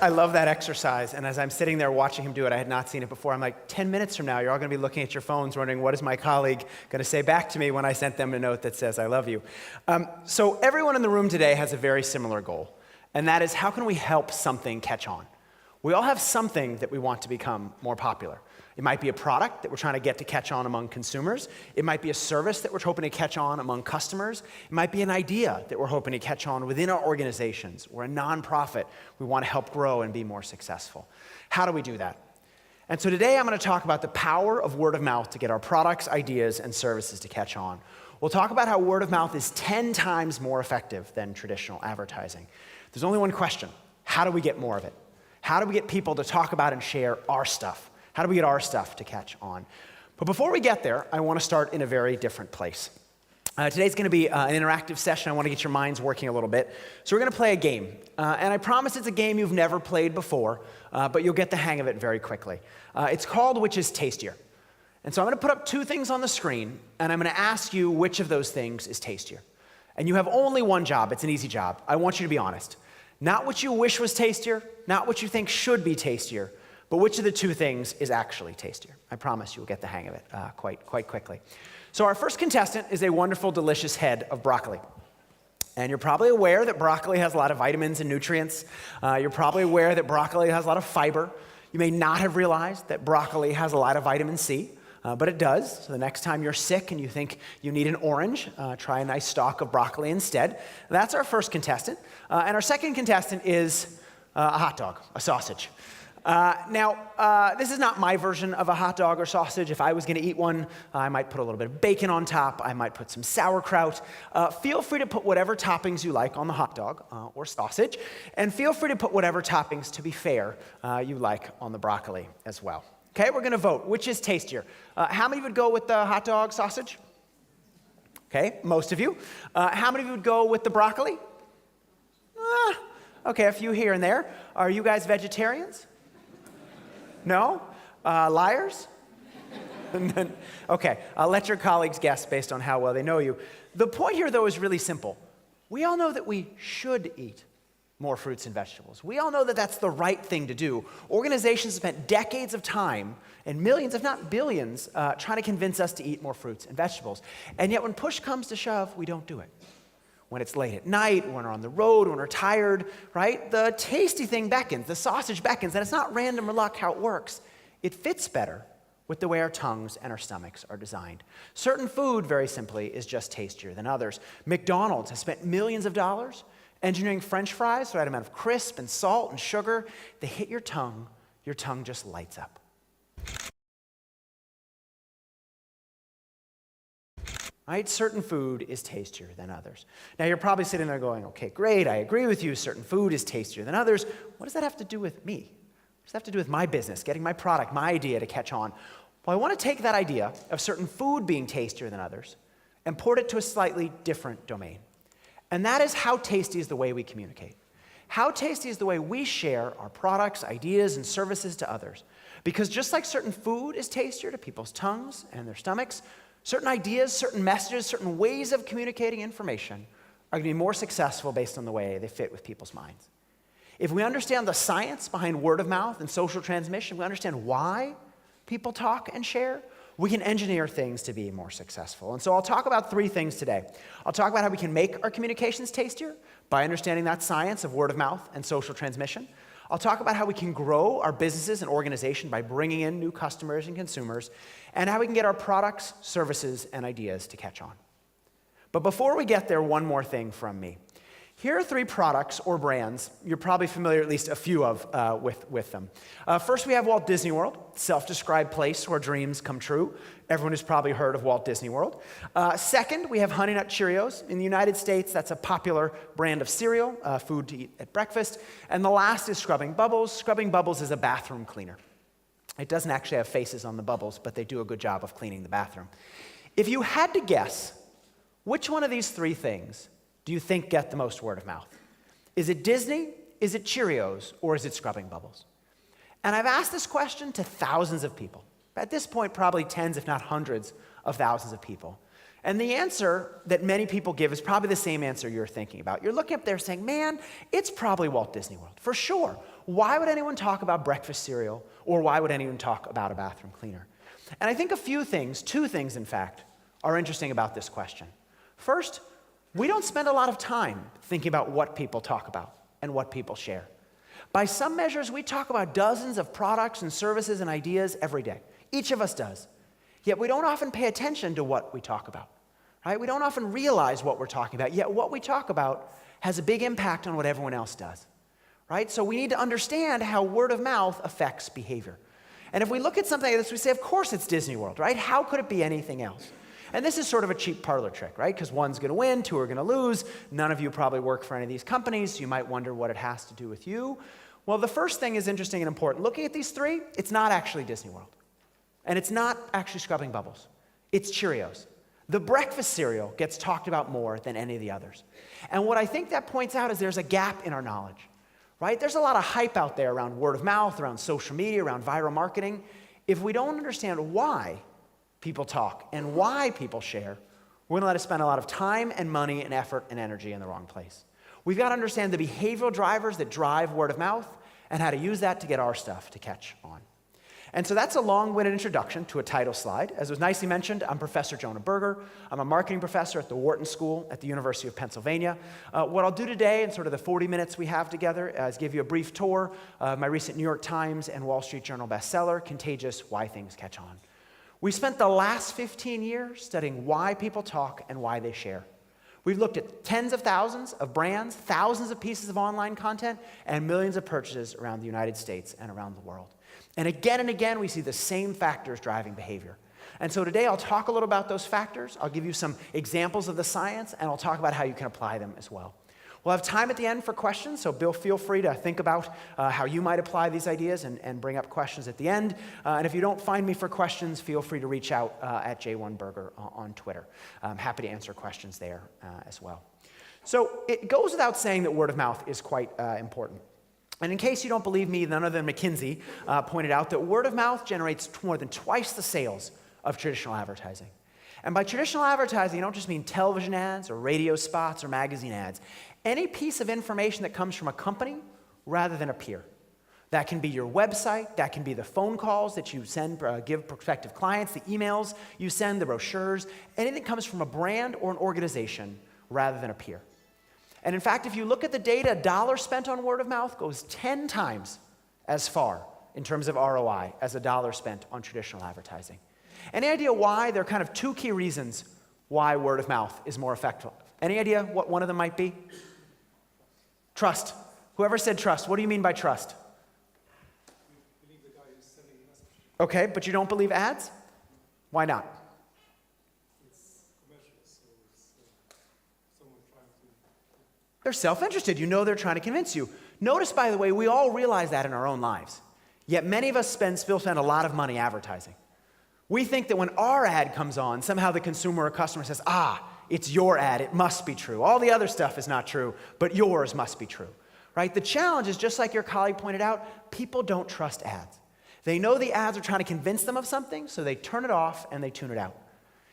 I love that exercise, and as I'm sitting there watching him do it, I had not seen it before. I'm like, 10 minutes from now, you're all going to be looking at your phones wondering, what is my colleague going to say back to me when I sent them a note that says, I love you? So everyone in the room today has a very similar goal, and that is, how can we help something catch on? We all have something that we want to become more popular. It might be a product that we're trying to get to catch on among consumers. It might be a service that we're hoping to catch on among customers. It might be an idea that we're hoping to catch on within our organizations. We're a nonprofit. We want to help grow and be more successful. How do we do that? And so today I'm going to talk about the power of word of mouth to get our products, ideas, and services to catch on. We'll talk about how word of mouth is 10 times more effective than traditional advertising. There's only one question. How do we get more of it? How do we get people to talk about and share our stuff? How do we get our stuff to catch on? But before we get there, I want to start in a very different place. Today's going to be an interactive session. I want to get your minds working a little bit. So we're going to play a game. And I promise it's a game you've never played before, but you'll get the hang of it very quickly. It's called Which is Tastier? And so I'm going to put up two things on the screen, and I'm going to ask you which of those things is tastier. And you have only one job. It's an easy job. I want you to be honest. Not what you wish was tastier, not what you think should be tastier, but which of the two things is actually tastier. I promise you'll get the hang of it quite quickly. So our first contestant is a wonderful, delicious head of broccoli. And you're probably aware that broccoli has a lot of vitamins and nutrients. You're probably aware that broccoli has a lot of fiber. You may not have realized that broccoli has a lot of vitamin C, but it does. So the next time you're sick and you think you need an orange, try a nice stalk of broccoli instead. That's our first contestant. And our second contestant is a hot dog, a sausage. Now, this is not my version of a hot dog or sausage. If I was going to eat one, I might put a little bit of bacon on top. I might put some sauerkraut. Feel free to put whatever toppings you like on the hot dog or sausage. And feel free to put whatever toppings, to be fair, you like on the broccoli as well. Okay, we're going to vote. Which is tastier? How many would go with the hot dog sausage? Okay, most of you. How many would go with the broccoli? Okay, a few here and there. Are you guys vegetarians? No? Liars? Okay, I'll let your colleagues guess based on how well they know you. The point here, though, is really simple. We all know that we should eat more fruits and vegetables. We all know that that's the right thing to do. Organizations spent decades of time and millions, if not billions, trying to convince us to eat more fruits and vegetables. And yet when push comes to shove, we don't do it. When it's late at night, when we're on the road, when we're tired, right? The tasty thing beckons, the sausage beckons, and it's not random or luck how it works. It fits better with the way our tongues and our stomachs are designed. Certain food, very simply, is just tastier than others. McDonald's has spent millions of dollars engineering French fries, the right amount of crisp and salt and sugar. They hit your tongue just lights up. Right? Certain food is tastier than others. Now you're probably sitting there going, okay, great, I agree with you, certain food is tastier than others. What does that have to do with me? What does that have to do with my business, getting my product, my idea to catch on? Well, I want to take that idea of certain food being tastier than others and port it to a slightly different domain. And that is how tasty is the way we communicate. How tasty is the way we share our products, ideas, and services to others. Because just like certain food is tastier to people's tongues and their stomachs, certain ideas, certain messages, certain ways of communicating information are going to be more successful based on the way they fit with people's minds. If we understand the science behind word of mouth and social transmission, we understand why people talk and share, we can engineer things to be more successful. And so I'll talk about three things today. I'll talk about how we can make our communications tastier by understanding that science of word of mouth and social transmission. I'll talk about how we can grow our businesses and organization by bringing in new customers and consumers, and how we can get our products, services, and ideas to catch on. But before we get there, one more thing from me. Here are three products or brands. You're probably familiar, at least a few of, with them. First, we have Walt Disney World, self-described place where dreams come true. Everyone has probably heard of Walt Disney World. Second, we have Honey Nut Cheerios. In the United States, that's a popular brand of cereal, food to eat at breakfast. And the last is Scrubbing Bubbles. Scrubbing Bubbles is a bathroom cleaner. It doesn't actually have faces on the bubbles, but they do a good job of cleaning the bathroom. If you had to guess, which one of these three things do you think get the most word of mouth? Is it Disney, is it Cheerios, or is it Scrubbing Bubbles? And I've asked this question to thousands of people. At this point, probably tens, if not hundreds of thousands of people. And the answer that many people give is probably the same answer you're thinking about. You're looking up there saying, man, it's probably Walt Disney World, for sure. Why would anyone talk about breakfast cereal, or why would anyone talk about a bathroom cleaner? And I think two things in fact, are interesting about this question. First, we don't spend a lot of time thinking about what people talk about and what people share. By some measures, we talk about dozens of products and services and ideas every day. Each of us does. Yet we don't often pay attention to what we talk about, right? We don't often realize what we're talking about, yet what we talk about has a big impact on what everyone else does, right? So we need to understand how word of mouth affects behavior. And if we look at something like this, we say, of course it's Disney World, right? How could it be anything else? And this is sort of a cheap parlor trick, right? Because one's going to win, two are going to lose. None of you probably work for any of these companies, so you might wonder what it has to do with you. Well, the first thing is interesting and important. Looking at these three, it's not actually Disney World. And it's not actually scrubbing bubbles. It's Cheerios. The breakfast cereal gets talked about more than any of the others. And what I think that points out is there's a gap in our knowledge, right? There's a lot of hype out there around word of mouth, around social media, around viral marketing. If we don't understand why people talk and why people share, we're going to let us spend a lot of time and money and effort and energy in the wrong place. We've got to understand the behavioral drivers that drive word of mouth and how to use that to get our stuff to catch on. And so that's a long-winded introduction to a title slide. As was nicely mentioned, I'm Professor Jonah Berger. I'm a marketing professor at the Wharton School at the University of Pennsylvania. What I'll do today in sort of the 40 minutes we have together is give you a brief tour of my recent New York Times and Wall Street Journal bestseller, Contagious: Why Things Catch On. We spent the last 15 years studying why people talk and why they share. We've looked at tens of thousands of brands, thousands of pieces of online content, and millions of purchases around the United States and around the world. And again, we see the same factors driving behavior. And so today I'll talk a little about those factors. I'll give you some examples of the science, and I'll talk about how you can apply them as well. We'll have time at the end for questions, so feel free to think about how you might apply these ideas and bring up questions at the end. And if you don't find me for questions, feel free to reach out at J1Berger on Twitter. I'm happy to answer questions there as well. So it goes without saying that word of mouth is quite important. And in case you don't believe me, none other than McKinsey pointed out that word of mouth generates more than twice the sales of traditional advertising. And by traditional advertising, you don't just mean television ads or radio spots or magazine ads. Any piece of information that comes from a company rather than a peer. That can be your website, that can be the phone calls that you send, give prospective clients, the emails you send, the brochures, anything that comes from a brand or an organization rather than a peer. And in fact, if you look at the data, a dollar spent on word of mouth goes 10 times as far in terms of ROI as a dollar spent on traditional advertising. Any idea why? There are kind of two key reasons why word of mouth is more effective. Any idea what one of them might be? Trust. Whoever said trust, what do you mean by trust? We believe the guy who's sending the message. Okay, but you don't believe ads? Why not? It's commercial, so it's someone trying to... They're self-interested. You know they're trying to convince you. Notice, by the way, we all realize that in our own lives. Yet many of us still spend a lot of money advertising. We think that when our ad comes on, somehow the consumer or customer says, it's your ad, it must be true. All the other stuff is not true, but yours must be true, right? The challenge is, just like your colleague pointed out, people don't trust ads. They know the ads are trying to convince them of something, so they turn it off and they tune it out.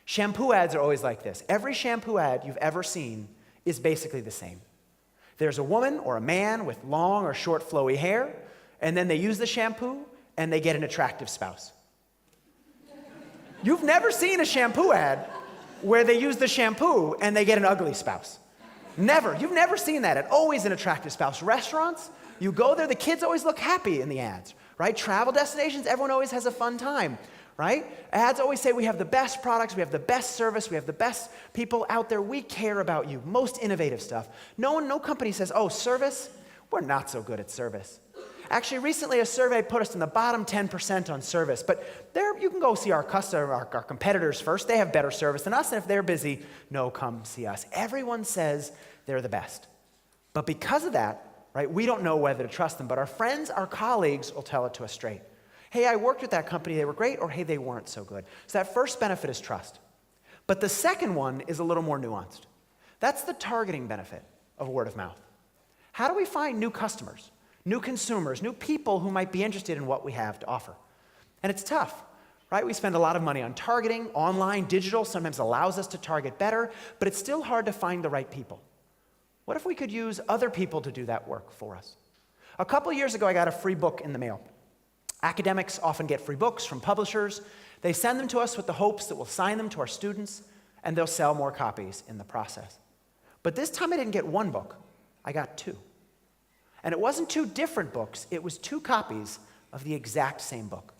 Shampoo ads are always like this. Every shampoo ad you've ever seen is basically the same. There's a woman or a man with long or short flowy hair, and then they use the shampoo and they get an attractive spouse. You've never seen a shampoo ad where they use the shampoo and they get an ugly spouse. Never. You've never seen that. It's always an attractive spouse. Restaurants, you go there, the kids always look happy in the ads, right? Travel destinations, everyone always has a fun time, right? Ads always say we have the best products, we have the best service, we have the best people out there, we care about you, most innovative stuff. No company says, oh, service, we're not so good at service. Actually, recently a survey put us in the bottom 10% on service, but there you can go see our competitors first. They have better service than us, and if they're busy, no, come see us. Everyone says they're the best. But because of that, right, we don't know whether to trust them, but our friends, our colleagues will tell it to us straight. Hey, I worked with that company, they were great, or hey, they weren't so good. So that first benefit is trust. But the second one is a little more nuanced. That's the targeting benefit of word of mouth. How do we find new customers? New consumers, new people who might be interested in what we have to offer. And it's tough, right? We spend a lot of money on targeting, online, digital, sometimes allows us to target better, but it's still hard to find the right people. What if we could use other people to do that work for us? A couple years ago, I got a free book in the mail. Academics often get free books from publishers. They send them to us with the hopes that we'll sign them to our students, and they'll sell more copies in the process. But this time I didn't get one book, I got two. And it wasn't two different books, it was two copies of the exact same book.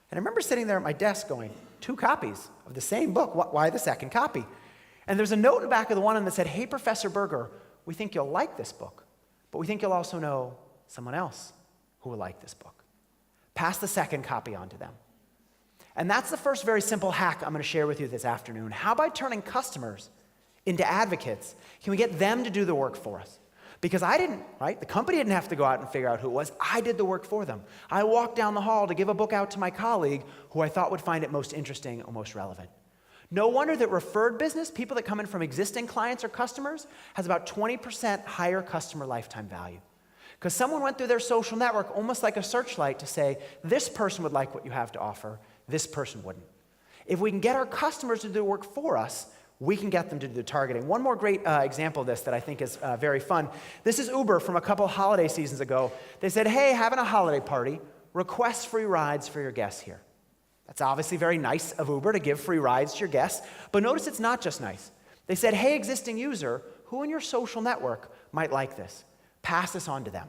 And I remember sitting there at my desk going, two copies of the same book, why the second copy? And there's a note in the back of the one that said, hey, Professor Berger, we think you'll like this book, but we think you'll also know someone else who will like this book. Pass the second copy on to them. And that's the first very simple hack I'm going to share with you this afternoon. How by turning customers into advocates, can we get them to do the work for us? Because I didn't, right? The company didn't have to go out and figure out who it was. I did the work for them. I walked down the hall to give a book out to my colleague who I thought would find it most interesting or most relevant. No wonder that referred business, people that come in from existing clients or customers, has about 20% higher customer lifetime value. Because someone went through their social network almost like a searchlight to say, this person would like what you have to offer, this person wouldn't. If we can get our customers to do the work for us, we can get them to do the targeting. One more great example of this that I think is very fun. This is Uber from a couple holiday seasons ago. They said, hey, having a holiday party, request free rides for your guests here. That's obviously very nice of Uber to give free rides to your guests, but notice it's not just nice. They said, hey, existing user, who in your social network might like this? Pass this on to them.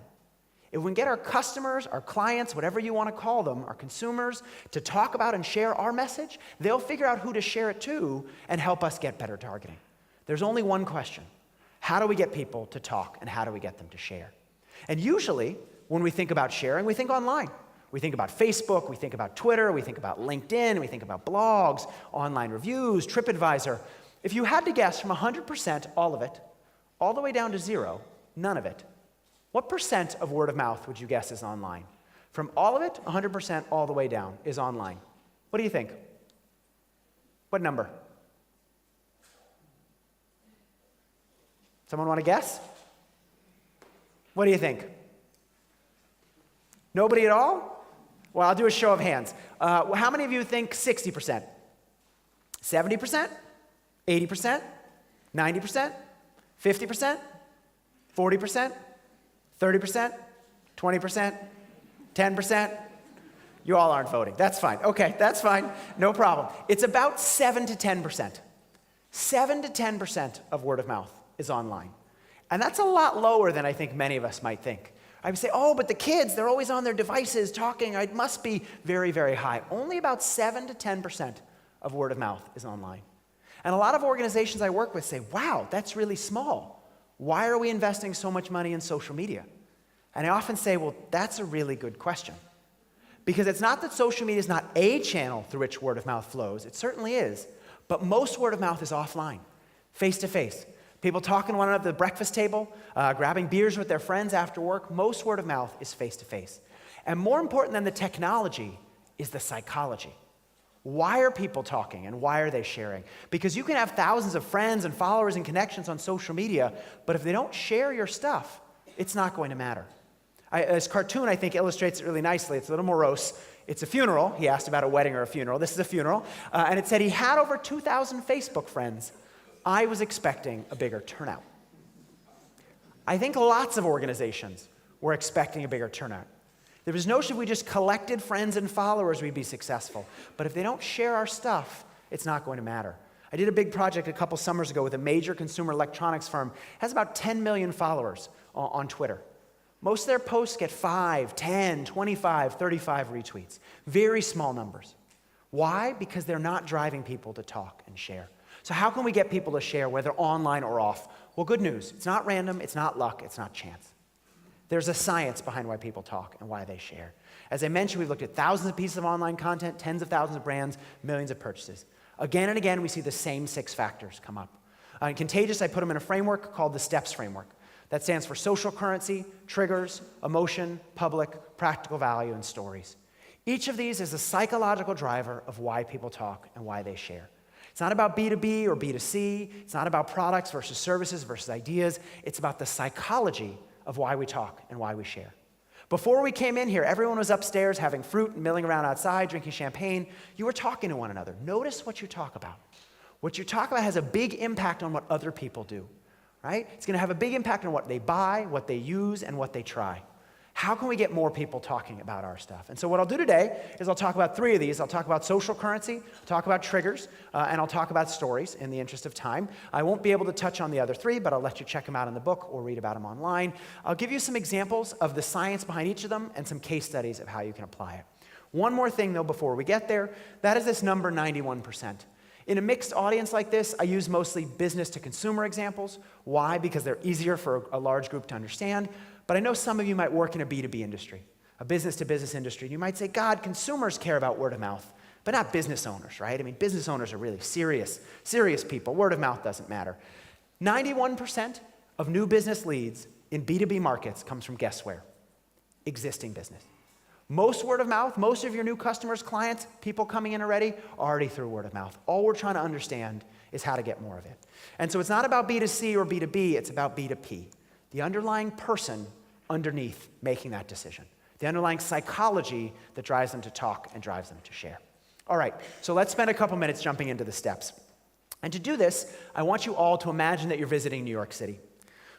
If we can get our customers, our clients, whatever you want to call them, our consumers, to talk about and share our message, they'll figure out who to share it to and help us get better targeting. There's only one question. How do we get people to talk and how do we get them to share? And usually, when we think about sharing, we think online. We think about Facebook, we think about Twitter, we think about LinkedIn, we think about blogs, online reviews, TripAdvisor. If you had to guess from 100%, all of it, all the way down to 0, none of it, what percent of word of mouth would you guess is online? From all of it, 100% all the way down is online. What do you think? What number? Someone want to guess? What do you think? Nobody at all? Well, I'll do a show of hands. How many of you think 60%? 70%? 80%? 90%? 50%? 40%? 30%? 20%? 10%? You all aren't voting. That's fine. Okay, that's fine. No problem. It's about 7 to 10%. 7 to 10% of word of mouth is online. And that's a lot lower than I think many of us might think. I would say, oh, but the kids, they're always on their devices talking. It must be very, very high. Only about 7 to 10% of word of mouth is online. And a lot of organizations I work with say, wow, that's really small. Why are we investing so much money in social media? And I often say, well, that's a really good question. Because it's not that social media is not a channel through which word of mouth flows. It certainly is. But most word of mouth is offline, face-to-face. People talking to one another at the breakfast table, grabbing beers with their friends after work. Most word of mouth is face-to-face. And more important than the technology is the psychology. Why are people talking and why are they sharing? Because you can have thousands of friends and followers and connections on social media, but if they don't share your stuff, it's not going to matter. This cartoon, I think, illustrates it really nicely. It's a little morose. It's a funeral. He asked about a wedding or a funeral. This is a funeral. And it said he had over 2,000 Facebook friends. I was expecting a bigger turnout. I think lots of organizations were expecting a bigger turnout. There was no notion if we just collected friends and followers, we'd be successful. But if they don't share our stuff, it's not going to matter. I did a big project a couple summers ago with a major consumer electronics firm. It has about 10 million followers on Twitter. Most of their posts get 5, 10, 25, 35 retweets. Very small numbers. Why? Because they're not driving people to talk and share. So how can we get people to share, whether online or off? Well, good news. It's not random, it's not luck, it's not chance. There's a science behind why people talk and why they share. As I mentioned, we've looked at thousands of pieces of online content, tens of thousands of brands, millions of purchases. Again and again, we see the same 6 factors come up. In Contagious, I put them in a framework called the STEPS framework. That stands for social currency, triggers, emotion, public, practical value, and stories. Each of these is a psychological driver of why people talk and why they share. It's not about B2B or B2C. It's not about products versus services versus ideas. It's about the psychology of why we talk and why we share. Before we came in here, everyone was upstairs having fruit and milling around outside, drinking champagne. You were talking to one another. Notice what you talk about. What you talk about has a big impact on what other people do, right? It's going to have a big impact on what they buy, what they use, and what they try. How can we get more people talking about our stuff? And so what I'll do today is I'll talk about 3 of these. I'll talk about social currency, I'll talk about triggers, and I'll talk about stories in the interest of time. I won't be able to touch on the other 3, but I'll let you check them out in the book or read about them online. I'll give you some examples of the science behind each of them and some case studies of how you can apply it. One more thing, though, before we get there, that is this number 91%. In a mixed audience like this, I use mostly business to consumer examples. Why? Because they're easier for a large group to understand. But I know some of you might work in a B2B industry, a business-to-business industry. And you might say, God, consumers care about word of mouth, but not business owners, right? I mean, business owners are really serious people. Word of mouth doesn't matter. 91% of new business leads in B2B markets comes from, guess where? Existing business. Most word of mouth, most of your new customers, clients, people coming in already, are already through word of mouth. All we're trying to understand is how to get more of it. And so it's not about B2C or B2B, it's about B2P. The underlying person underneath making that decision. The underlying psychology that drives them to talk and drives them to share. All right, so let's spend a couple minutes jumping into the steps. And to do this, I want you all to imagine that you're visiting New York City.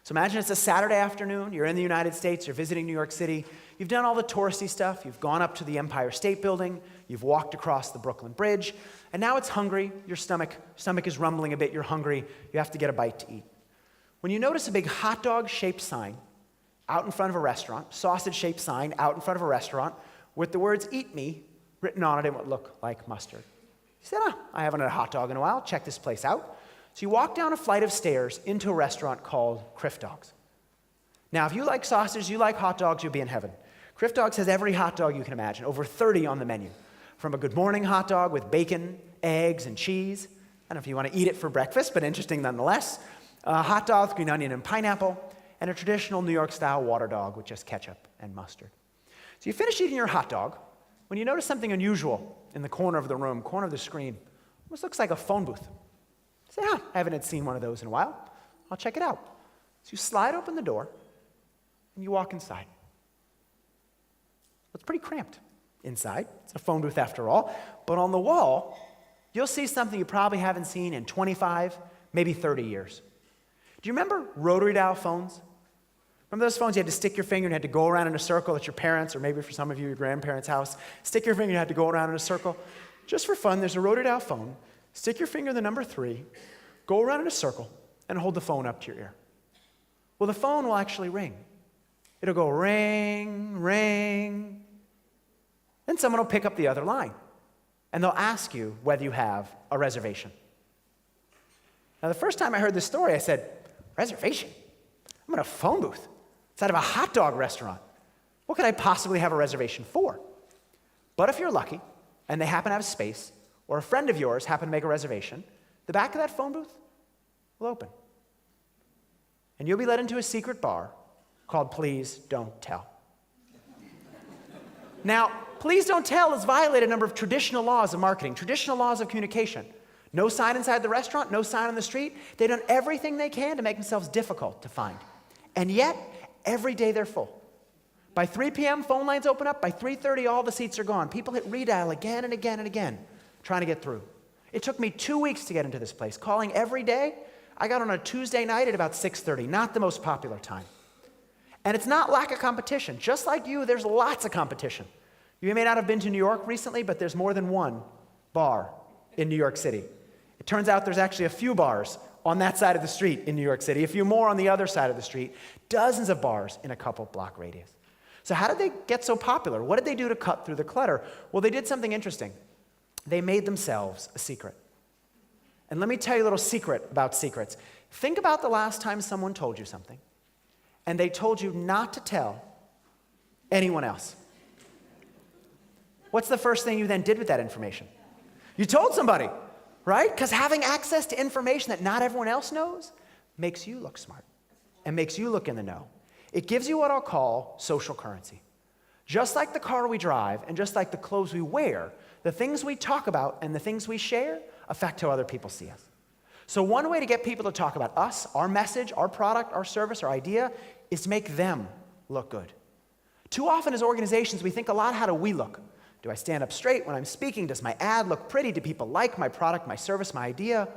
So imagine it's a Saturday afternoon, you're in the United States, you're visiting New York City, you've done all the touristy stuff, you've gone up to the Empire State Building, you've walked across the Brooklyn Bridge, and now it's hungry, your stomach is rumbling a bit, you're hungry, you have to get a bite to eat. When you notice a big hot dog-shaped sign out in front of a restaurant, sausage-shaped sign out in front of a restaurant with the words "Eat Me" written on it in what look like mustard. You said, I haven't had a hot dog in a while, check this place out. So you walk down a flight of stairs into a restaurant called Criff Dogs. Now, if you like sausage, you like hot dogs, you'll be in heaven. Criff Dogs has every hot dog you can imagine, over 30 on the menu. From a good morning hot dog with bacon, eggs, and cheese. I don't know if you want to eat it for breakfast, but interesting nonetheless. A hot dog with green onion and pineapple, and a traditional New York-style water dog with just ketchup and mustard. So you finish eating your hot dog when you notice something unusual in the corner of the room, corner of the screen. Almost looks like a phone booth. You say, I haven't seen one of those in a while. I'll check it out. So you slide open the door, and you walk inside. It's pretty cramped inside. It's a phone booth after all. But on the wall, you'll see something you probably haven't seen in 25, maybe 30 years. Do you remember rotary dial phones? Remember those phones you had to stick your finger and had to go around in a circle at your parents', or maybe for some of you, your grandparents' house? Stick your finger and had to go around in a circle. Just for fun, there's a rotary dial phone. Stick your finger in the number 3, go around in a circle, and hold the phone up to your ear. Well, the phone will actually ring. It'll go ring, ring. Then someone will pick up the other line, and they'll ask you whether you have a reservation. Now, the first time I heard this story, I said, reservation? I'm in a phone booth. It's out of a hot dog restaurant. What could I possibly have a reservation for? But if you're lucky, and they happen to have space, or a friend of yours happen to make a reservation, the back of that phone booth will open. And you'll be led into a secret bar called Please Don't Tell. Now, Please Don't Tell has violated a number of traditional laws of marketing, traditional laws of communication. No sign inside the restaurant, no sign on the street. They've done everything they can to make themselves difficult to find. And yet, every day they're full. By 3 p.m., phone lines open up. By 3:30, all the seats are gone. People hit redial again and again and again, trying to get through. It took me 2 weeks to get into this place. Calling every day, I got on a Tuesday night at about 6:30, not the most popular time. And it's not lack of competition. Just like you, there's lots of competition. You may not have been to New York recently, but there's more than one bar in New York City. It turns out there's actually a few bars on that side of the street in New York City, a few more on the other side of the street, dozens of bars in a couple block radius. So how did they get so popular? What did they do to cut through the clutter? Well, they did something interesting. They made themselves a secret. And let me tell you a little secret about secrets. Think about the last time someone told you something, and they told you not to tell anyone else. What's the first thing you then did with that information? You told somebody, right? Because having access to information that not everyone else knows makes you look smart and makes you look in the know. It gives you what I'll call social currency. Just like the car we drive and just like the clothes we wear, the things we talk about and the things we share affect how other people see us. So one way to get people to talk about us, our message, our product, our service, our idea, is to make them look good. Too often as organizations, we think a lot, how do we look? Do I stand up straight when I'm speaking? Does my ad look pretty? Do people like my product, my service, my idea?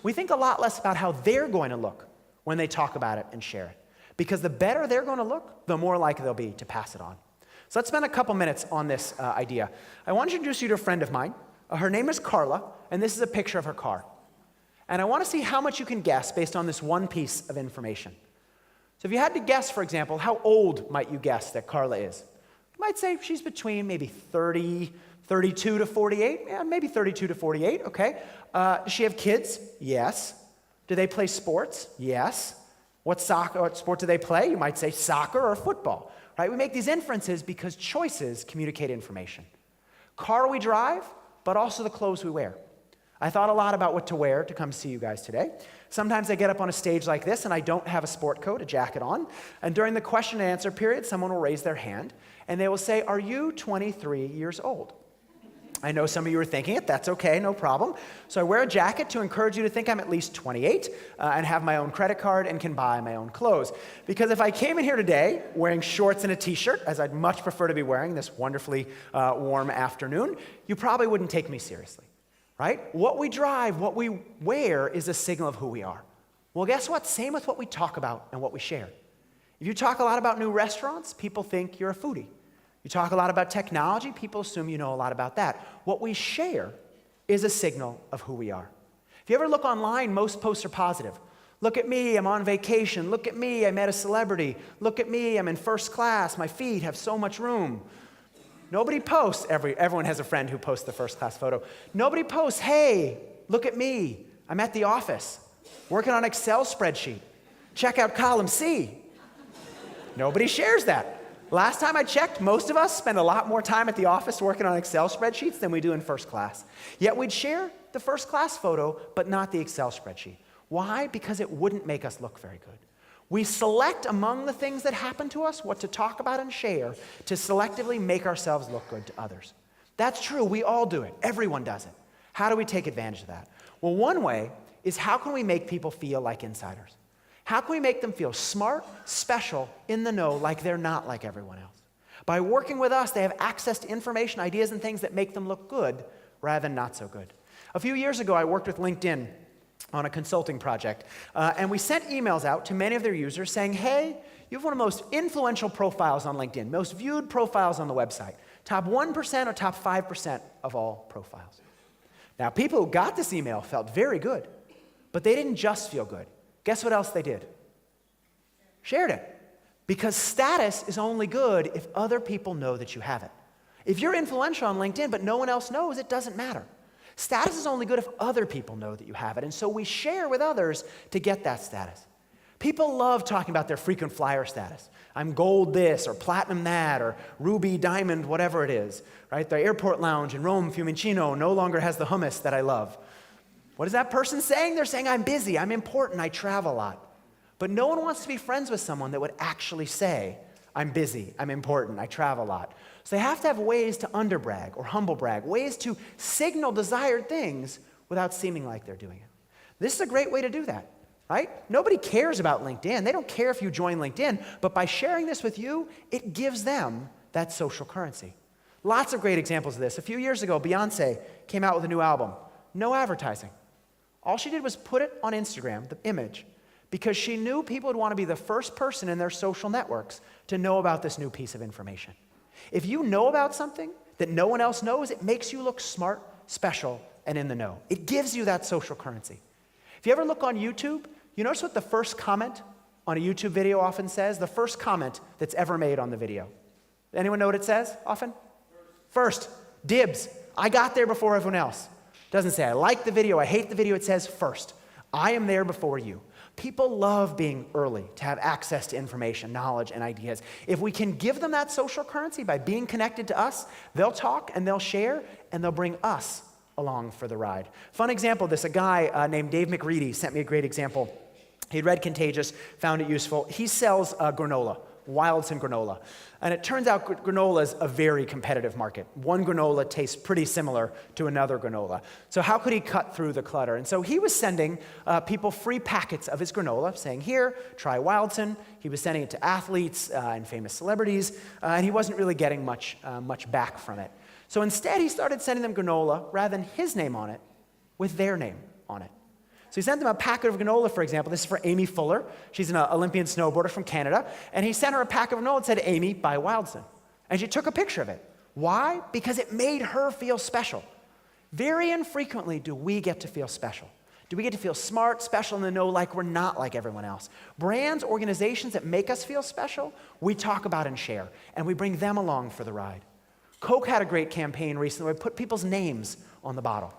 We think a lot less about how they're going to look when they talk about it and share it. Because the better they're going to look, the more likely they'll be to pass it on. So let's spend a couple minutes on this idea. I want to introduce you to a friend of mine. Her name is Carla, and this is a picture of her car. And I want to see how much you can guess based on this one piece of information. So if you had to guess, for example, how old might you guess that Carla is? You might say she's between maybe 32 to 48. Yeah, maybe 32 to 48, okay. Does she have kids? Yes. Do they play sports? Yes. What sport do they play? You might say soccer or football, right? We make these inferences because choices communicate information. Car we drive, but also the clothes we wear. I thought a lot about what to wear to come see you guys today. Sometimes I get up on a stage like this and I don't have a sport coat, a jacket on. And during the question and answer period, someone will raise their hand and they will say, "Are you 23 years old?" I know some of you are thinking it. That's okay, no problem. So I wear a jacket to encourage you to think I'm at least 28 and have my own credit card and can buy my own clothes. Because if I came in here today wearing shorts and a t-shirt, as I'd much prefer to be wearing this wonderfully warm afternoon, you probably wouldn't take me seriously. Right? What we drive, what we wear is a signal of who we are. Well, guess what? Same with what we talk about and what we share. If you talk a lot about new restaurants, people think you're a foodie. You talk a lot about technology, people assume you know a lot about that. What we share is a signal of who we are. If you ever look online, most posts are positive. Look at me, I'm on vacation. Look at me, I met a celebrity. Look at me, I'm in first class. My feet have so much room. Nobody posts, everyone has a friend who posts the first class photo. Nobody posts, "Hey, look at me, I'm at the office, working on an Excel spreadsheet. Check out column C." Nobody shares that. Last time I checked, most of us spend a lot more time at the office working on Excel spreadsheets than we do in first class. Yet we'd share the first class photo, but not the Excel spreadsheet. Why? Because it wouldn't make us look very good. We select among the things that happen to us what to talk about and share to selectively make ourselves look good to others. That's true. We all do it. Everyone does it. How do we take advantage of that? Well, one way is how can we make people feel like insiders? How can we make them feel smart, special, in the know, like they're not like everyone else? By working with us, they have access to information, ideas, and things that make them look good rather than not so good. A few years ago, I worked with LinkedIn on a consulting project. And we sent emails out to many of their users saying, "Hey, you have one of the most influential profiles on LinkedIn, most viewed profiles on the website, top 1% or top 5% of all profiles." Now, people who got this email felt very good, but they didn't just feel good. Guess what else they did? Shared it. Because status is only good if other people know that you have it. If you're influential on LinkedIn, but no one else knows, it doesn't matter. Status is only good if other people know that you have it, and so we share with others to get that status. People love talking about their frequent flyer status. I'm gold this, or platinum that, or ruby, diamond, whatever it is, right? The airport lounge in Rome, Fiumicino, no longer has the hummus that I love. What is that person saying? They're saying, "I'm busy, I'm important, I travel a lot." But no one wants to be friends with someone that would actually say, "I'm busy, I'm important, I travel a lot." So they have to have ways to underbrag or humble brag, ways to signal desired things without seeming like they're doing it. This is a great way to do that, right? Nobody cares about LinkedIn. They don't care if you join LinkedIn, but by sharing this with you, it gives them that social currency. Lots of great examples of this. A few years ago, Beyonce came out with a new album. No advertising. All she did was put it on Instagram, the image, because she knew people would want to be the first person in their social networks to know about this new piece of information. If you know about something that no one else knows, it makes you look smart, special, and in the know. It gives you that social currency. If you ever look on YouTube, you notice what the first comment on a YouTube video often says? The first comment that's ever made on the video. Anyone know what it says often? First. Dibs. I got there before everyone else. Doesn't say I like the video, I hate the video. It says first. I am there before you. People love being early to have access to information, knowledge, and ideas. If we can give them that social currency by being connected to us, they'll talk and they'll share and they'll bring us along for the ride. Fun example of this, a guy named Dave McReady sent me a great example. He'd read Contagious, found it useful. He sells granola, Wildson granola. And it turns out granola is a very competitive market. One granola tastes pretty similar to another granola. So how could he cut through the clutter? And so he was sending people free packets of his granola, saying, here, try Wildson. He was sending it to athletes and famous celebrities, and he wasn't really getting much back from it. So instead, he started sending them granola, rather than his name on it, with their name on it. So he sent them a packet of granola, for example. This is for Amy Fuller. She's an Olympian snowboarder from Canada. And he sent her a packet of granola that said, Amy, by Wildson. And she took a picture of it. Why? Because it made her feel special. Very infrequently do we get to feel special. Do we get to feel smart, special, and to know like we're not like everyone else? Brands, organizations that make us feel special, we talk about and share. And we bring them along for the ride. Coke had a great campaign recently where they put people's names on the bottle.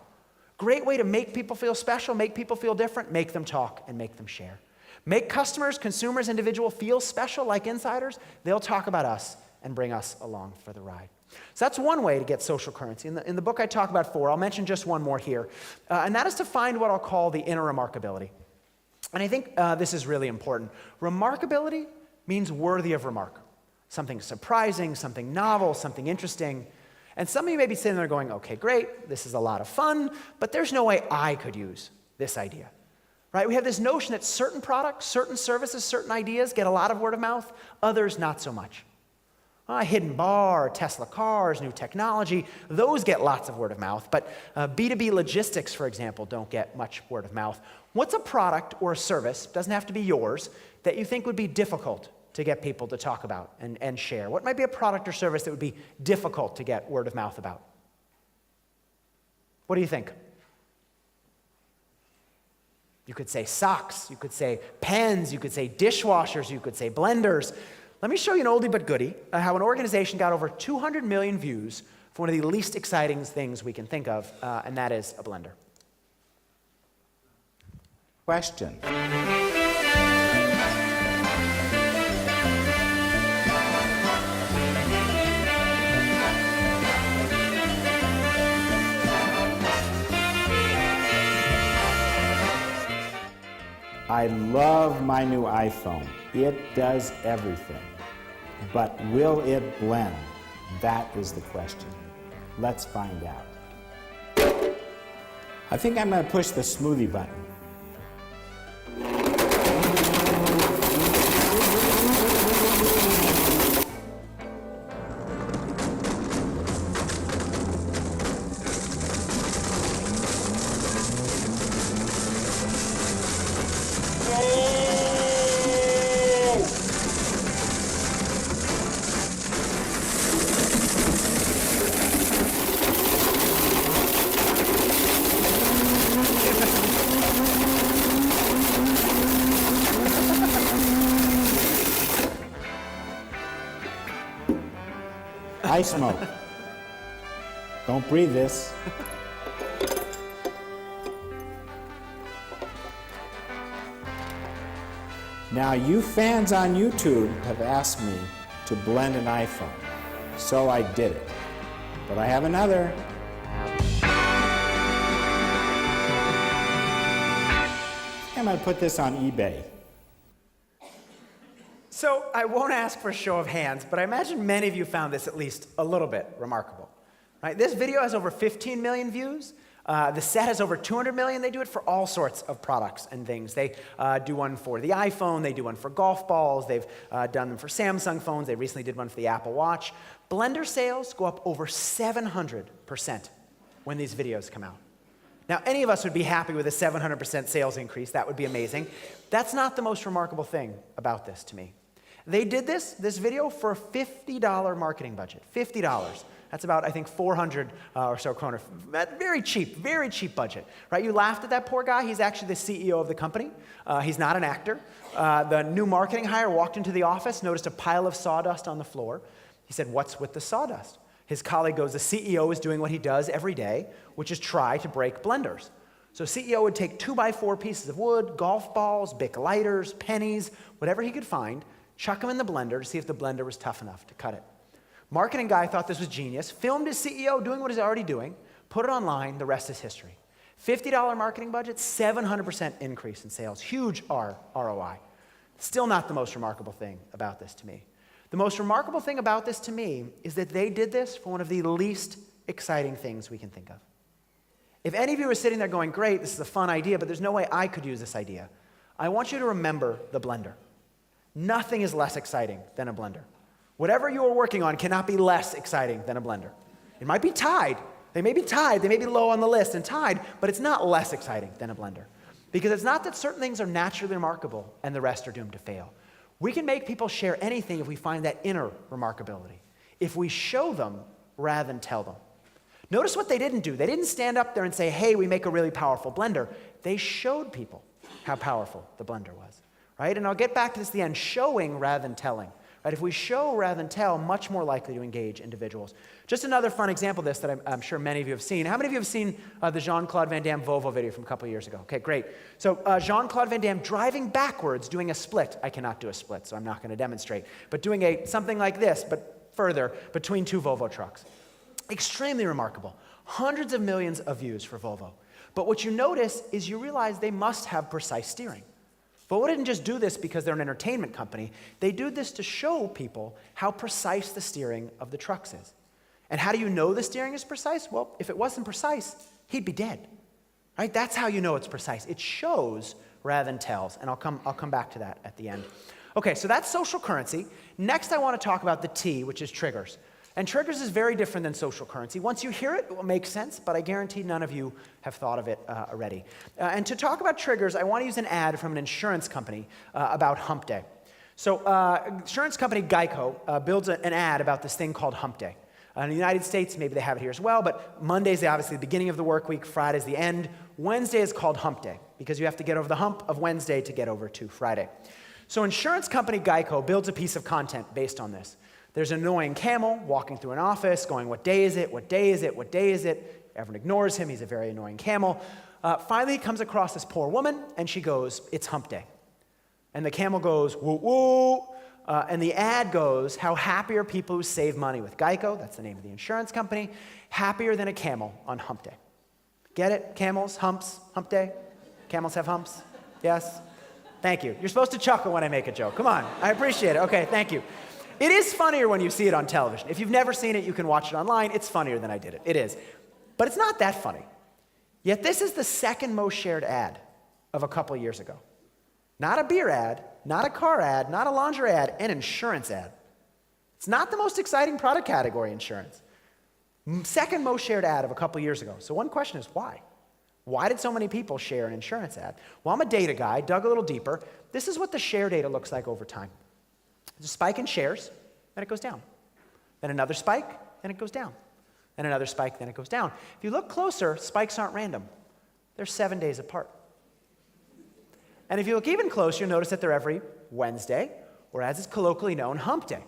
Great way to make people feel special, make people feel different, make them talk and make them share. Make customers, consumers, individuals feel special like insiders. They'll talk about us and bring us along for the ride. So that's one way to get social currency. In the book I talk about 4. I'll mention just one more here. And that is to find what I'll call the inner remarkability. And I think this is really important. Remarkability means worthy of remark. Something surprising, something novel, something interesting. And some of you may be sitting there going, okay, great, this is a lot of fun, but there's no way I could use this idea, right? We have this notion that certain products, certain services, certain ideas get a lot of word of mouth, others not so much. A hidden bar, Tesla cars, new technology, those get lots of word of mouth, but B2B logistics, for example, don't get much word of mouth. What's a product or a service, doesn't have to be yours, that you think would be difficult to get people to talk about and share? What might be a product or service that would be difficult to get word of mouth about? What do you think? You could say socks, you could say pens, you could say dishwashers, you could say blenders. Let me show you an oldie but goodie, how an organization got over 200 million views for one of the least exciting things we can think of, and that is a blender. Question. I love my new iPhone. It does everything. But will it blend? That is the question. Let's find out. I think I'm going to push the smoothie button. I smoke. Don't breathe this. Now, you fans on YouTube have asked me to blend an iPhone, so I did it. But I have another. I'm going to put this on eBay. So I won't ask for a show of hands, but I imagine many of you found this at least a little bit remarkable. Right? This video has over 15 million views. The set has over 200 million. They do it for all sorts of products and things. They do one for the iPhone. They do one for golf balls. They've done them for Samsung phones. They recently did one for the Apple Watch. Blender sales go up over 700% when these videos come out. Now, any of us would be happy with a 700% sales increase. That would be amazing. That's not the most remarkable thing about this to me. They did this video, for a $50 marketing budget. $50. That's about, I think, 400 or so kroner. Very cheap budget, right? You laughed at that poor guy. He's actually the CEO of the company. He's not an actor. The new marketing hire walked into the office, noticed a pile of sawdust on the floor. He said, "What's with the sawdust?" His colleague goes, "The CEO is doing what he does every day, which is try to break blenders." So CEO would take 2x4 pieces of wood, golf balls, Bic lighters, pennies, whatever he could find, chuck them in the blender to see if the blender was tough enough to cut it. Marketing guy thought this was genius, filmed his CEO doing what he's already doing, put it online, the rest is history. $50 marketing budget, 700% increase in sales. Huge ROI. Still not the most remarkable thing about this to me. The most remarkable thing about this to me is that they did this for one of the least exciting things we can think of. If any of you are sitting there going, great, this is a fun idea, but there's no way I could use this idea, I want you to remember the blender. Nothing is less exciting than a blender. Whatever you are working on cannot be less exciting than a blender. It might be tied. They may be tied. They may be low on the list and tied, but it's not less exciting than a blender. Because it's not that certain things are naturally remarkable and the rest are doomed to fail. We can make people share anything if we find that inner remarkability, if we show them rather than tell them. Notice what they didn't do. They didn't stand up there and say, hey, we make a really powerful blender. They showed people how powerful the blender was, right? And I'll get back to this at the end, showing rather than telling. Right? If we show rather than tell, much more likely to engage individuals. Just another fun example of this that I'm sure many of you have seen. How many of you have seen the Jean-Claude Van Damme Volvo video from a couple of years ago? Okay, great. So Jean-Claude Van Damme driving backwards, doing a split. I cannot do a split, so I'm not going to demonstrate. But doing something like this, but further, between two Volvo trucks. Extremely remarkable. Hundreds of millions of views for Volvo. But what you notice is you realize they must have precise steering. Volvo didn't just do this because they're an entertainment company. They do this to show people how precise the steering of the trucks is. And how do you know the steering is precise? Well, if it wasn't precise, he'd be dead. Right? That's how you know it's precise. It shows rather than tells. And I'll come back to that at the end. Okay, so that's social currency. Next, I want to talk about the T, which is triggers. And triggers is very different than social currency. Once you hear it, it will make sense, but I guarantee none of you have thought of it already. And to talk about triggers, I want to use an ad from an insurance company about Hump Day. So insurance company Geico builds an ad about this thing called Hump Day. In the United States, maybe they have it here as well, but Monday's obviously the beginning of the work week, Friday's the end. Wednesday is called Hump Day because you have to get over the hump of Wednesday to get over to Friday. So insurance company Geico builds a piece of content based on this. There's an annoying camel walking through an office going, what day is it, what day is it, what day is it? Everyone ignores him, he's a very annoying camel. Finally, he comes across this poor woman, and she goes, it's hump day. And the camel goes, woo, woo. And the ad goes, how happy are people who save money with Geico, that's the name of the insurance company, happier than a camel on hump day. Get it? Camels, humps, hump day? Camels have humps? Yes? Thank you. You're supposed to chuckle when I make a joke. Come on, I appreciate it. Okay, thank you. It is funnier when you see it on television. If you've never seen it, you can watch it online. It's funnier than I did it. It is. But it's not that funny. Yet this is the second most shared ad of a couple years ago. Not a beer ad, not a car ad, not a lingerie ad, an insurance ad. It's not the most exciting product category, insurance. Second most shared ad of a couple years ago. So one question is why? Why did so many people share an insurance ad? Well, I'm a data guy, dug a little deeper. This is what the share data looks like over time. There's a spike in shares, then it goes down. Then another spike, then it goes down. Then another spike, then it goes down. If you look closer, spikes aren't random. They're 7 days apart. And if you look even closer, you'll notice that they're every Wednesday, or as it's colloquially known, hump day.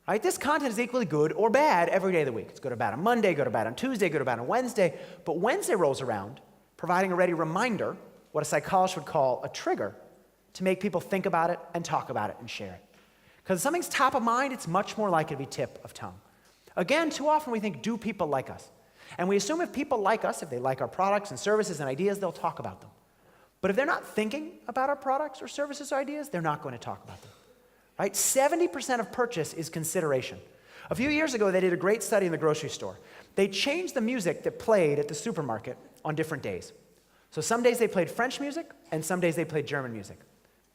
Right? This content is equally good or bad every day of the week. It's good or bad on Monday, good or bad on Tuesday, good or bad on Wednesday. But Wednesday rolls around, providing a ready reminder, what a psychologist would call a trigger, to make people think about it and talk about it and share it. Because if something's top of mind, it's much more likely to be tip of tongue. Again, too often we think, do people like us? And we assume if people like us, if they like our products and services and ideas, they'll talk about them. But if they're not thinking about our products or services or ideas, they're not going to talk about them. Right? 70% of purchase is consideration. A few years ago, they did a great study in the grocery store. They changed the music that played at the supermarket on different days. So some days they played French music, and some days they played German music.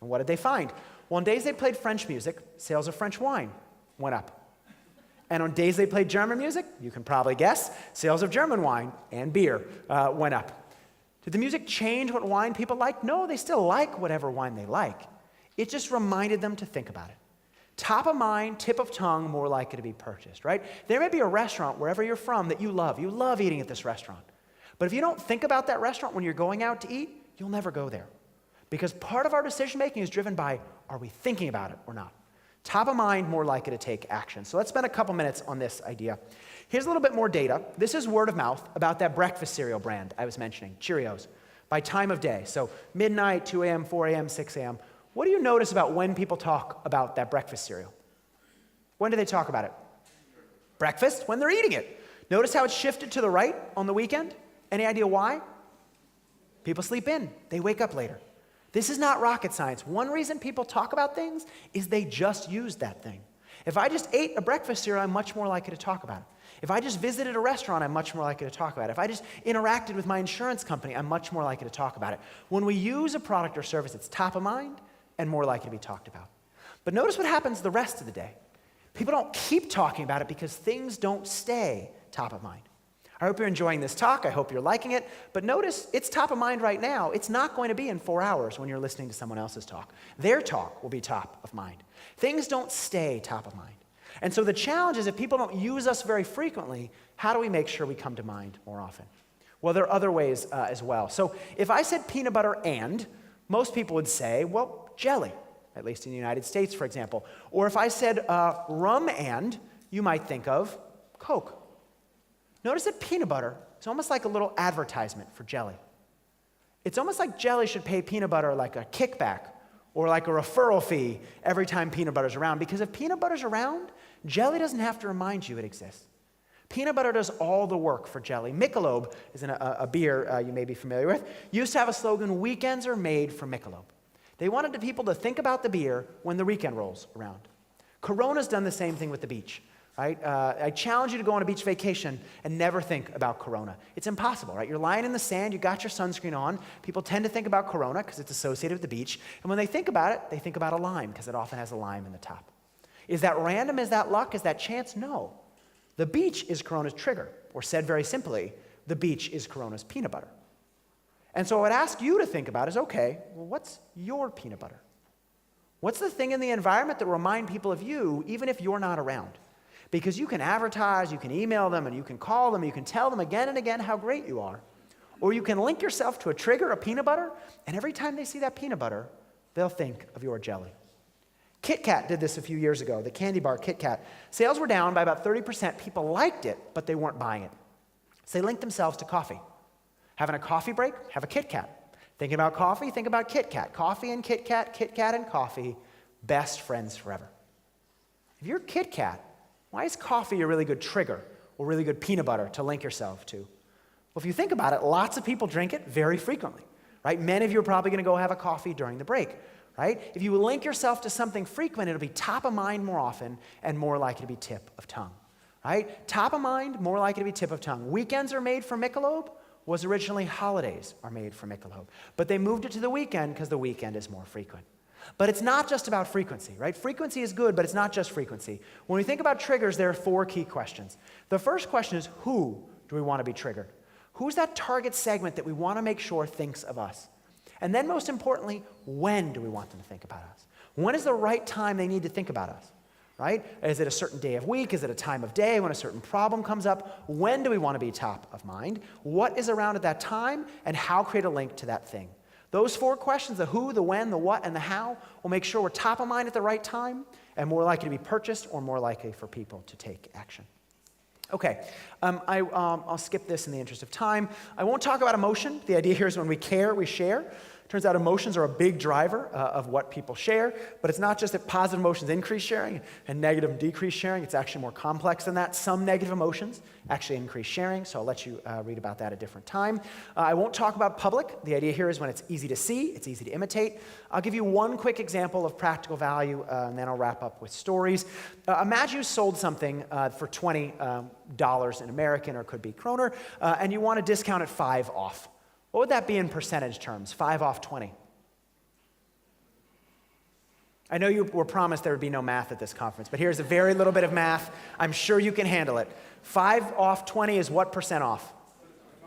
And what did they find? Well, on days they played French music, sales of French wine went up. And on days they played German music, you can probably guess, sales of German wine and beer went up. Did the music change what wine people like? No, they still like whatever wine they like. It just reminded them to think about it. Top of mind, tip of tongue, more likely to be purchased, right? There may be a restaurant wherever you're from that you love. You love eating at this restaurant. But if you don't think about that restaurant when you're going out to eat, you'll never go there. Because part of our decision-making is driven by, are we thinking about it or not? Top of mind, more likely to take action. So let's spend a couple minutes on this idea. Here's a little bit more data. This is word of mouth about that breakfast cereal brand I was mentioning, Cheerios, by time of day. So midnight, 2 a.m., 4 a.m., 6 a.m. What do you notice about when people talk about that breakfast cereal? When do they talk about it? Breakfast, when they're eating it. Notice how it's shifted to the right on the weekend? Any idea why? People sleep in. They wake up later. This is not rocket science. One reason people talk about things is they just use that thing. If I just ate a breakfast cereal, I'm much more likely to talk about it. If I just visited a restaurant, I'm much more likely to talk about it. If I just interacted with my insurance company, I'm much more likely to talk about it. When we use a product or service, it's top of mind and more likely to be talked about. But notice what happens the rest of the day. People don't keep talking about it because things don't stay top of mind. I hope you're enjoying this talk. I hope you're liking it. But notice, it's top of mind right now. It's not going to be in 4 hours when you're listening to someone else's talk. Their talk will be top of mind. Things don't stay top of mind. And so the challenge is if people don't use us very frequently, how do we make sure we come to mind more often? Well, there are other ways as well. So if I said peanut butter and, most people would say, well, jelly, at least in the United States, for example. Or if I said rum and, you might think of Coke. Notice that peanut butter is almost like a little advertisement for jelly. It's almost like jelly should pay peanut butter like a kickback or like a referral fee every time peanut butter's around. Because if peanut butter's around, jelly doesn't have to remind you it exists. Peanut butter does all the work for jelly. Michelob is a beer you may be familiar with. Used to have a slogan, weekends are made for Michelob. They wanted the people to think about the beer when the weekend rolls around. Corona's done the same thing with the beach. Right? I challenge you to go on a beach vacation and never think about Corona. It's impossible, right? You're lying in the sand, you got your sunscreen on. People tend to think about Corona because it's associated with the beach. And when they think about it, they think about a lime because it often has a lime in the top. Is that random? Is that luck? Is that chance? No. The beach is Corona's trigger. Or said very simply, the beach is Corona's peanut butter. And so what I'd ask you to think about is, okay, well, what's your peanut butter? What's the thing in the environment that will remind people of you even if you're not around? Because you can advertise, you can email them, and you can call them, and you can tell them again and again how great you are. Or you can link yourself to a trigger, a peanut butter, and every time they see that peanut butter, they'll think of your jelly. Kit Kat did this a few years ago, the candy bar Kit Kat. Sales were down by about 30%. People liked it, but they weren't buying it. So they linked themselves to coffee. Having a coffee break, have a Kit Kat. Thinking about coffee, think about Kit Kat. Coffee and Kit Kat and coffee, best friends forever. If you're Kit Kat, why is coffee a really good trigger or really good peanut butter to link yourself to? Well, if you think about it, lots of people drink it very frequently, right? Many of you are probably going to go have a coffee during the break, right? If you link yourself to something frequent, it'll be top of mind more often and more likely to be tip of tongue, right? Top of mind, more likely to be tip of tongue. Weekends are made for Michelob was originally holidays are made for Michelob, but they moved it to the weekend because the weekend is more frequent. But it's not just about frequency, right? Frequency is good, but it's not just frequency. When we think about triggers, there are 4 key questions. The first question is, who do we want to be triggered? Who's that target segment that we want to make sure thinks of us? And then most importantly, when do we want them to think about us? When is the right time they need to think about us, right? Is it a certain day of week? Is it a time of day when a certain problem comes up? When do we want to be top of mind? What is around at that time? And how create a link to that thing? Those 4 questions, the who, the when, the what, and the how, will make sure we're top of mind at the right time and more likely to be purchased or more likely for people to take action. Okay, I'll skip this in the interest of time. I won't talk about emotion. The idea here is when we care, we share. Turns out emotions are a big driver of what people share, but it's not just that positive emotions increase sharing and negative decrease sharing. It's actually more complex than that. Some negative emotions actually increase sharing, so I'll let you read about that at a different time. I won't talk about public. The idea here is when it's easy to see, it's easy to imitate. I'll give you one quick example of practical value, and then I'll wrap up with stories. Imagine you sold something for $20 in American, or it could be kroner, and you want to discount it 5 off. What would that be in percentage terms? 5 off 20. I know you were promised there would be no math at this conference, but here's a very little bit of math. I'm sure you can handle it. 5 off 20 is what percent off?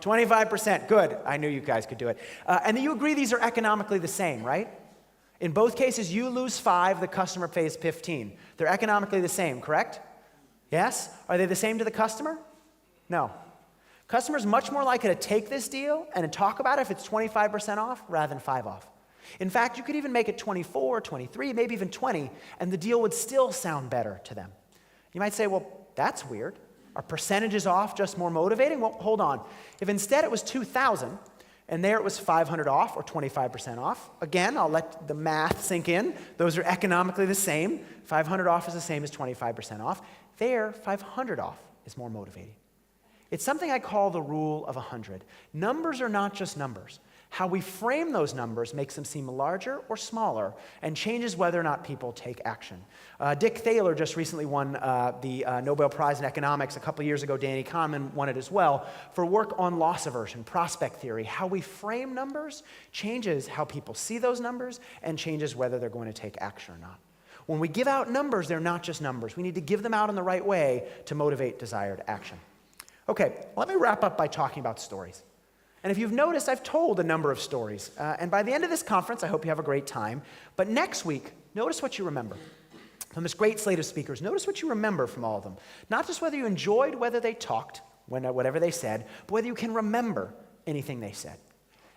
25%. Good. I knew you guys could do it. And you agree these are economically the same, right? In both cases, you lose 5, the customer pays 15. They're economically the same, correct? Yes? Are they the same to the customer? No. Customer's much more likely to take this deal and talk about it if it's 25% off rather than 5 off. In fact, you could even make it 24, 23, maybe even 20, and the deal would still sound better to them. You might say, well, that's weird. Are percentages off just more motivating? Well, hold on. If instead it was 2,000 and there it was 500 off or 25% off, again, I'll let the math sink in. Those are economically the same. 500 off is the same as 25% off. There, 500 off is more motivating. It's something I call the rule of 100. Numbers are not just numbers. How we frame those numbers makes them seem larger or smaller and changes whether or not people take action. Dick Thaler just recently won the Nobel Prize in Economics. A couple years ago, Danny Kahneman won it as well for work on loss aversion, prospect theory. How we frame numbers changes how people see those numbers and changes whether they're going to take action or not. When we give out numbers, they're not just numbers. We need to give them out in the right way to motivate desired action. Okay, let me wrap up by talking about stories. And if you've noticed, I've told a number of stories. And by the end of this conference, I hope you have a great time. But next week, notice what you remember. From this great slate of speakers, notice what you remember from all of them. Not just whether you enjoyed whether they talked, whatever they said, but whether you can remember anything they said.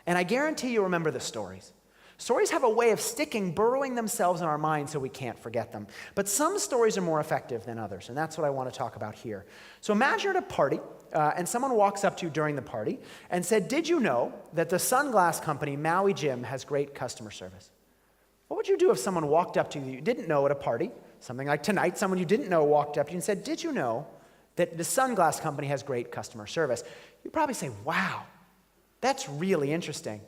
And I guarantee you'll remember the stories. Stories have a way of sticking, burrowing themselves in our minds so we can't forget them. But some stories are more effective than others, and that's what I want to talk about here. So imagine you're at a party, and someone walks up to you during the party and said, "Did you know that the sunglass company Maui Jim has great customer service?" What would you do if someone walked up to you that you didn't know at a party, something like tonight, someone you didn't know walked up to you and said, "Did you know that the sunglass company has great customer service?" You'd probably say, "Wow, that's really interesting.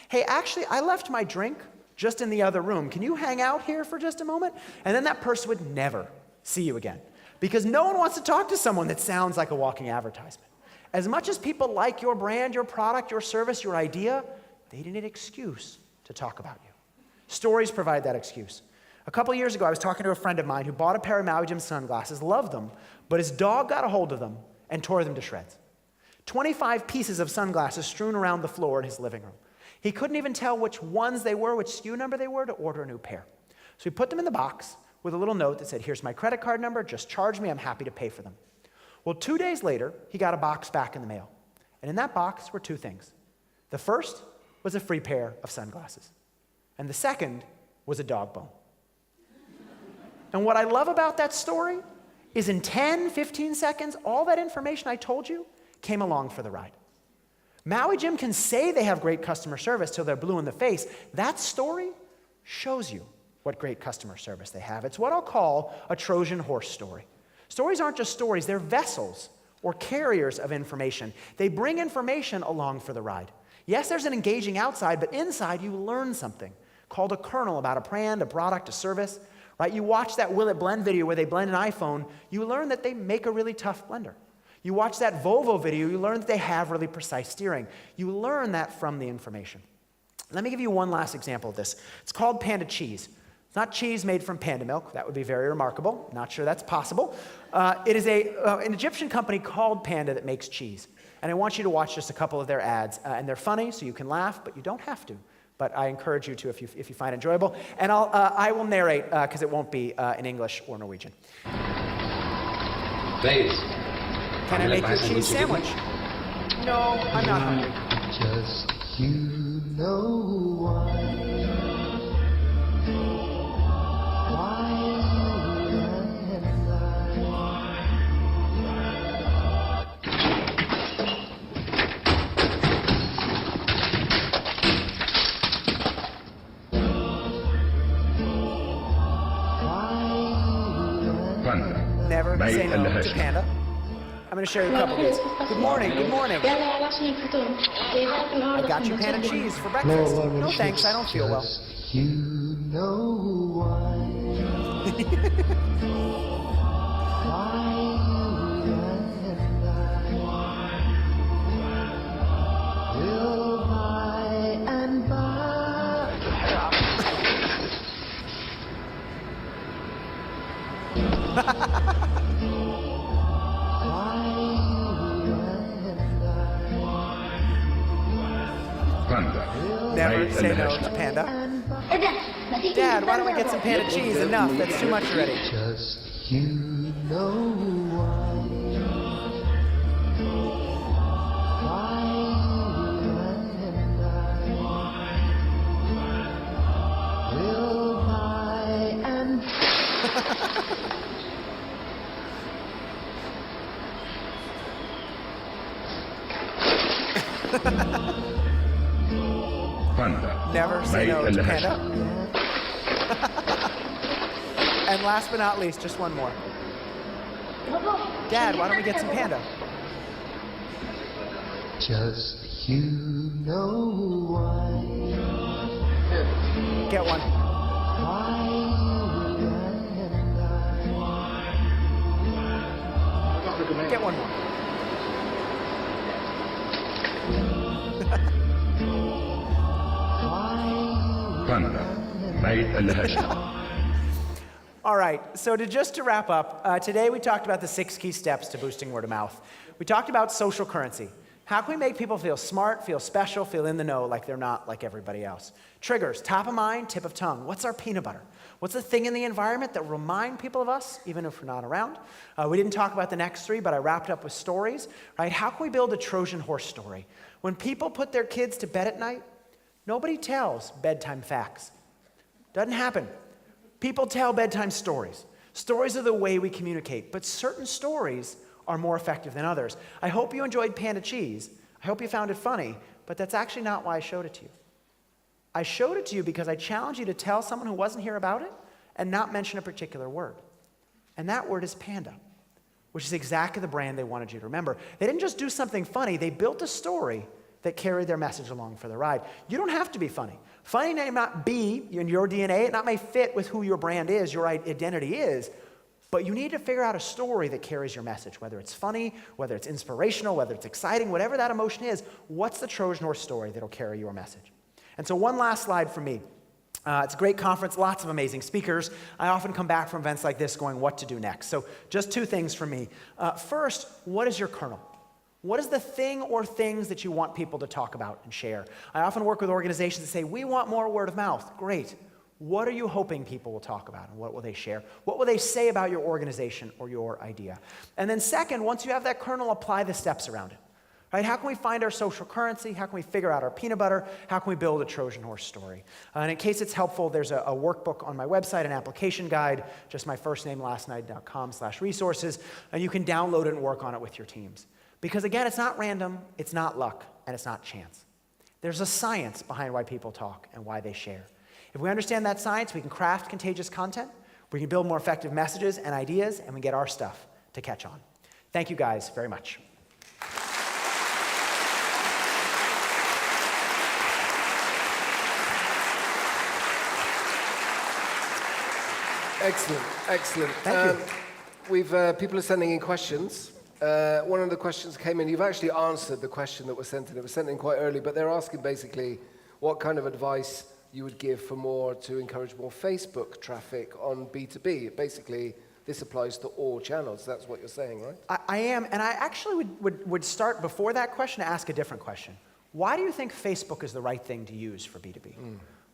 Hey, actually, I left my drink just in the other room. Can you hang out here for just a moment?" And then that person would never see you again because no one wants to talk to someone that sounds like a walking advertisement. As much as people like your brand, your product, your service, your idea, they need an excuse to talk about you. Stories provide that excuse. A couple years ago, I was talking to a friend of mine who bought a pair of Maui Jim sunglasses, loved them, but his dog got a hold of them and tore them to shreds. 25 pieces of sunglasses strewn around the floor in his living room. He couldn't even tell which ones they were, which SKU number they were to order a new pair. So he put them in the box with a little note that said, "Here's my credit card number, just charge me, I'm happy to pay for them." Well, 2 days later, he got a box back in the mail. And in that box were two things. The first was a free pair of sunglasses. And the second was a dog bone. And what I love about that story is in 10, 15 seconds, all that information I told you came along for the ride. Maui Jim can say they have great customer service till they're blue in the face. That story shows you what great customer service they have. It's what I'll call a Trojan horse story. Stories aren't just stories, they're vessels or carriers of information. They bring information along for the ride. Yes, there's an engaging outside, but inside you learn something called a kernel about a brand, a product, a service. Right? You watch that Will It Blend video where they blend an iPhone, you learn that they make a really tough blender. You watch that Volvo video, you learn that they have really precise steering. You learn that from the information. Let me give you one last example of this. It's called Panda Cheese. It's not cheese made from panda milk. That would be very remarkable. Not sure that's possible. It is an Egyptian company called Panda that makes cheese. And I want you to watch just a couple of their ads. And they're funny, so you can laugh, but you don't have to. But I encourage you to if you find it enjoyable. And I will narrate because it won't be in English or Norwegian. Please. Can I make you a cheese sandwich? No, I'm not hungry. Just you know why you and Never say no to Panda. I'm going to share you a couple of these. Good morning, good morning. I got you Panda cheese for breakfast. No thanks, I don't feel well. you know why you and I will by and Never say no to Panda. Dad, why don't we get some Panda cheese? Enough, that's too much already. Just you know why you and I will by and Never say no to Panda. And last but not least, just one more. Dad, why don't we get some Panda? Just you know why. Get one. Why you and I. Get one more. All right, so just to wrap up, today we talked about the 6 key steps to boosting word of mouth. We talked about social currency. How can we make people feel smart, feel special, feel in the know like they're not like everybody else? Triggers, top of mind, tip of tongue. What's our peanut butter? What's the thing in the environment that remind people of us, even if we're not around? We didn't talk about the next 3, but I wrapped up with stories, right? How can we build a Trojan horse story? When people put their kids to bed at night, nobody tells bedtime facts. Doesn't happen. People tell bedtime stories. Stories are the way we communicate, but certain stories are more effective than others. I hope you enjoyed Panda Cheese. I hope you found it funny, but that's actually not why I showed it to you. I showed it to you because I challenged you to tell someone who wasn't here about it and not mention a particular word. And that word is panda, which is exactly the brand they wanted you to remember. They didn't just do something funny, they built a story that carried their message along for the ride. You don't have to be funny. Funny may not be in your DNA, it not may fit with who your brand is, your identity is, but you need to figure out a story that carries your message, whether it's funny, whether it's inspirational, whether it's exciting, whatever that emotion is, what's the Trojan horse story that'll carry your message? And so one last slide from me. It's a great conference, lots of amazing speakers. I often come back from events like this going, what to do next? So just 2 things from me. First, what is your kernel? What is the thing or things that you want people to talk about and share? I often work with organizations that say, we want more word of mouth. Great. What are you hoping people will talk about, and what will they share? What will they say about your organization or your idea? And then second, once you have that kernel, apply the steps around it. Right? How can we find our social currency? How can we figure out our peanut butter? How can we build a Trojan horse story? And in case it's helpful, there's a workbook on my website, an application guide, just my first name, last name.com/resources, and you can download it and work on it with your teams. Because again, it's not random, it's not luck, and it's not chance. There's a science behind why people talk and why they share. If we understand that science, we can craft contagious content, we can build more effective messages and ideas, and we get our stuff to catch on. Thank you guys very much. Excellent, excellent. Thank you. People are sending in questions. One of the questions came in. You've actually answered the question that was sent in. It was sent in quite early, but they're asking basically what kind of advice you would give to encourage more Facebook traffic on B2B. Basically, this applies to all channels. That's what you're saying, right? I am, and I actually would start before that question to ask a different question. Why do you think Facebook is the right thing to use for B2B?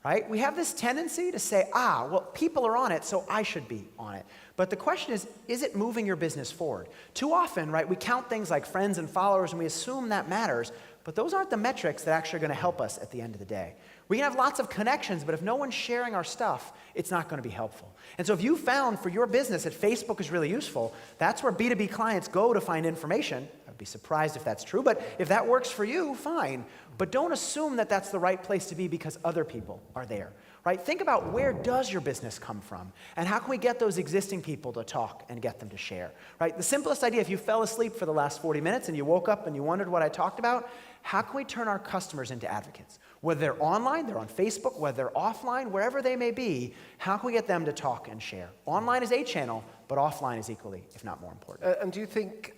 Right? We have this tendency to say, well, people are on it, so I should be on it. But the question is it moving your business forward? Too often, right, we count things like friends and followers, and we assume that matters, but those aren't the metrics that actually are going to help us at the end of the day. We can have lots of connections, but if no one's sharing our stuff, it's not going to be helpful. And so if you found for your business that Facebook is really useful, that's where B2B clients go to find information. I'd be surprised if that's true, but if that works for you, fine. But don't assume that that's the right place to be because other people are there, right? Think about where does your business come from, and how can we get those existing people to talk and get them to share, right? The simplest idea, if you fell asleep for the last 40 minutes and you woke up and you wondered what I talked about, how can we turn our customers into advocates? Whether they're online, they're on Facebook, whether they're offline, wherever they may be, how can we get them to talk and share? Online is a channel, but offline is equally, if not more important. And do you think,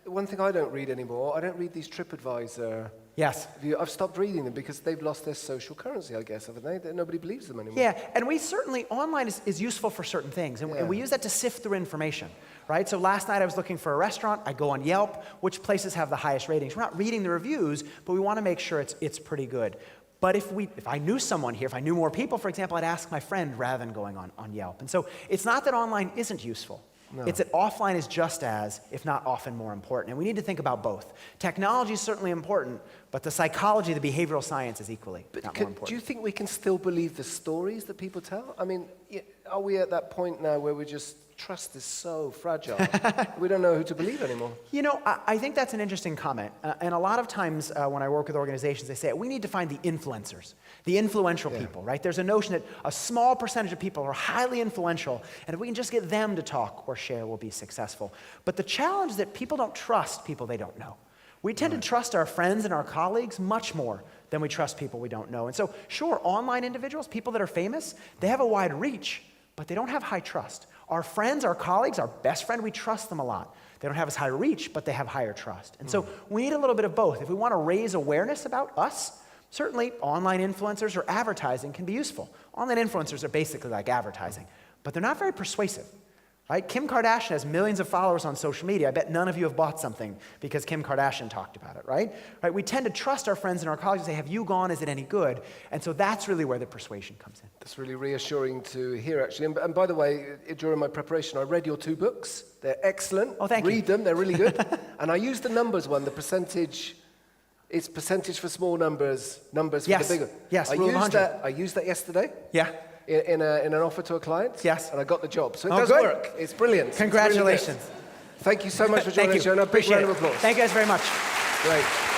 one thing I don't read anymore, I don't read these TripAdvisor. Yes. I've stopped reading them because they've lost their social currency, I guess, haven't they? Nobody believes them anymore. Yeah, and we certainly, online is useful for certain things, and we use that to sift through information, right? So last night I was looking for a restaurant, I go on Yelp, which places have the highest ratings? We're not reading the reviews, but we want to make sure it's pretty good. But if I knew someone here, if I knew more people, for example, I'd ask my friend rather than going on Yelp. And so it's not that online isn't useful. No. It's that offline is just as, if not often more important. And we need to think about both. Technology is certainly important, but the psychology, the behavioral science is equally not more important. Do you think we can still believe the stories that people tell? I mean, are we at that point now where trust is so fragile, we don't know who to believe anymore? You know, I think that's an interesting comment. And a lot of times when I work with organizations, they say, we need to find the influencers, the influential people, right? There's a notion that a small percentage of people are highly influential, and if we can just get them to talk or share, we'll be successful. But the challenge is that people don't trust people they don't know. We tend to trust our friends and our colleagues much more than we trust people we don't know. And so, sure, online individuals, people that are famous, they have a wide reach, but they don't have high trust. Our friends, our colleagues, our best friend, we trust them a lot. They don't have as high reach, but they have higher trust. And so we need a little bit of both. If we want to raise awareness about us, certainly online influencers or advertising can be useful. Online influencers are basically like advertising, but they're not very persuasive. Right? Kim Kardashian has millions of followers on social media. I bet none of you have bought something because Kim Kardashian talked about it, right? Right? We tend to trust our friends and our colleagues and say, have you gone? Is it any good? And so that's really where the persuasion comes in. That's really reassuring to hear, actually. And by the way, during my preparation, I read your 2 books. They're excellent. Oh, thank you. Read them. They're really good. And I used the numbers one, the percentage. It's percentage for small numbers, numbers for Yes. the bigger. Yes, I rule of used 100. that. I used that yesterday. Yeah? In an offer to a client. Yes. And I got the job. So it Oh, does good. work. It's brilliant. It's really Congratulations. good. Thank you so much for Thank joining us, you. Jonah. Big Appreciate round it. of applause. Thank you guys very much. Great.